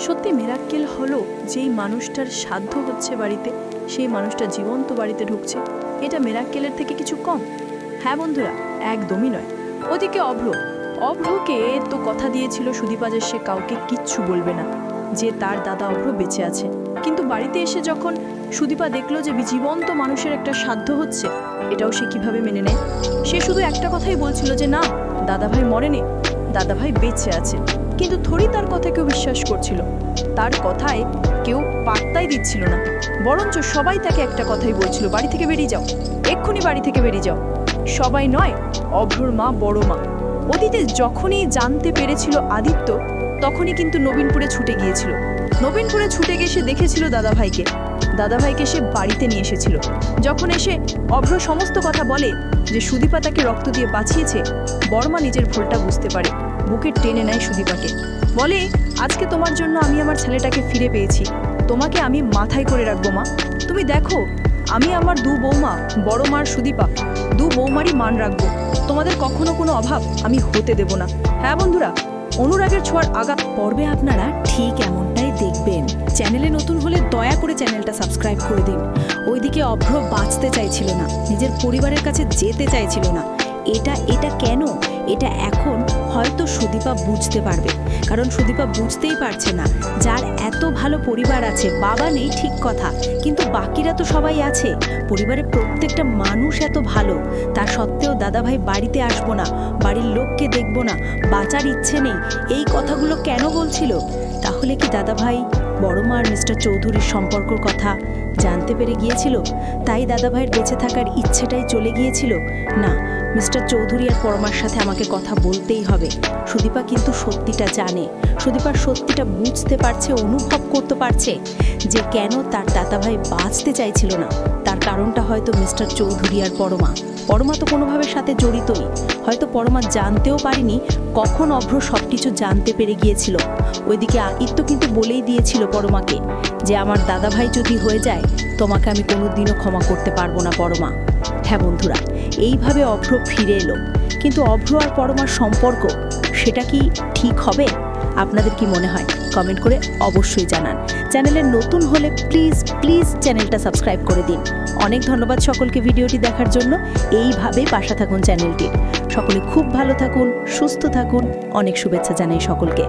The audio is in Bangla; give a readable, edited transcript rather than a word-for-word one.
সত্যি মিরাক্কেল হলো যেই মানুষটার সাধ্য হচ্ছে বাড়িতে, সেই মানুষটা জীবন্ত বাড়িতে ঢুকছে। এটা মিরাক্কেলের থেকে কিছু কম? হ্যাঁ বন্ধুরা, একদমই নয়। ওদিকে অভ্রকে তো কথা দিয়েছিল সুদীপা যে সে কাউকে কিচ্ছু বলবে না, যে তার দাদা অভ্র বেঁচে আছে। কিন্তু বাড়িতে এসে যখন সুদীপা দেখলো যে জীবন্ত মানুষের একটা সাধ্য হচ্ছে, এটাও সে কিভাবে মেনে নেয়? সে শুধু একটা কথাই বলছিল যে না, দাদাভাই মরেনি, দাদাভাই বেঁচে আছে। কিন্তু থোড়ি তার কথা কেউ বিশ্বাস করছিল, তার কথায় কেউ পাত্তাই দিচ্ছিল না। বরঞ্চ সবাই তাকে একটা কথাই বলছিল, বাড়ি থেকে বেরিয়ে যাও, এক্ষুনি বাড়ি থেকে বেরিয়ে যাও। সবাই নয়, অভ্রর মা, বড় মা। অতীতে যখনই জানতে পেরেছিল আদিত্য, তখনই কিন্তু নবীনপুরে ছুটে গিয়েছিল। নবীনপুরে ছুটে গিয়ে সে দেখেছিল দাদাভাইকে সে বাড়িতে নিয়ে এসেছিল। যখন এসে অভ্র সমস্ত কথা বলে যে সুদীপা তাকে রক্ত দিয়ে বাঁচিয়েছে, বড়মা নিজের ভুলটা বুঝতে পারে, বুকে টেনে নেয় সুদীপাকে। বলে, আজকে তোমার জন্য আমি আমার ছেলেটাকে ফিরে পেয়েছি, তোমাকে আমি মাথায় করে রাখবো মা। তুমি দেখো, আমি আমার দু বৌমা, বড় মার সুদীপা, দু বৌমারই মান রাখবো। তোমাদের কখনো কোনো অভাব আমি হতে দেব না। হ্যাঁ বন্ধুরা, অনুরাগের ছোঁয়ার আগা পর্বে আপনারা ঠিক এমনটাই দেখবেন। চ্যানেলে নতুন হলে দয়া করে চ্যানেলটা সাবস্ক্রাইব করে দিন। ওইদিকে অভ্র বাঁচতে চাইছিল না, নিজের পরিবারের কাছে যেতে চাইছিল না। এটা কেন? এটা এখন হয়তো সুদীপা বুঝতে পারবে, কারণ সুদীপা বুঝতেই পারছে না, যার এত ভালো পরিবার আছে, বাবা নেই ঠিক কথা, কিন্তু বাকিরা তো সবাই আছে। পরিবারের প্রত্যেকটা মানুষ এত ভালো, তা সত্ত্বেও দাদাভাই বাড়িতে আসবো না, বাড়ির লোককে দেখবো না, বাঁচার ইচ্ছে নেই, এই কথাগুলো কেন বলছিল? তাহলে কি দাদাভাই বড় মার মিস্টার চৌধুরীর সম্পর্কর কথা জানতে পেরে গিয়েছিল, তাই দাদাভাইয়ের বেঁচে থাকার ইচ্ছেটাই চলে গিয়েছিল? না, মিস্টার চৌধুরী আর পরমার সাথে আমাকে কথা বলতেই হবে। সুদীপা কিন্তু সত্যিটা জানে, সুদীপার সত্যিটা বুঝতে পারছে, অনুভব করতে পারছে যে কেন তার দাদাভাই বাঁচতে চাইছিল না। তার কারণটা হয়তো মিস্টার চৌধুরী আর পরমা তো কোনোভাবে সাথে জড়িতই। হয়তো পরমা জানতেও পারেনি কখন অভ্র সব কিছু জানতে পেরে গিয়েছিল। ওইদিকে আদিত্য কিন্তু বলেই দিয়েছিল পরমাকে যে আমার দাদাভাই যদি হয়ে যায়, তোমাকে আমি কোনোদিনও ক্ষমা করতে পারবো না পরমা। হ্যাঁ বন্ধুরা, এইভাবে অভ্র ফিরে এলো, কিন্তু অভ্র আর পরমার সম্পর্ক সেটা কি ঠিক হবে? আপনাদের কি মনে হয়? কমেন্ট করে অবশ্যই জানান। চ্যানেলে নতুন হলে প্লিজ চ্যানেলটা সাবস্ক্রাইব করে দিন। অনেক ধন্যবাদ সকলকে ভিডিওটি দেখার জন্য। এইভাবেই পাশে থাকুন চ্যানেলটির। সকলে খুব ভালো থাকুন, সুস্থ থাকুন। অনেক শুভেচ্ছা জানাই সকলকে।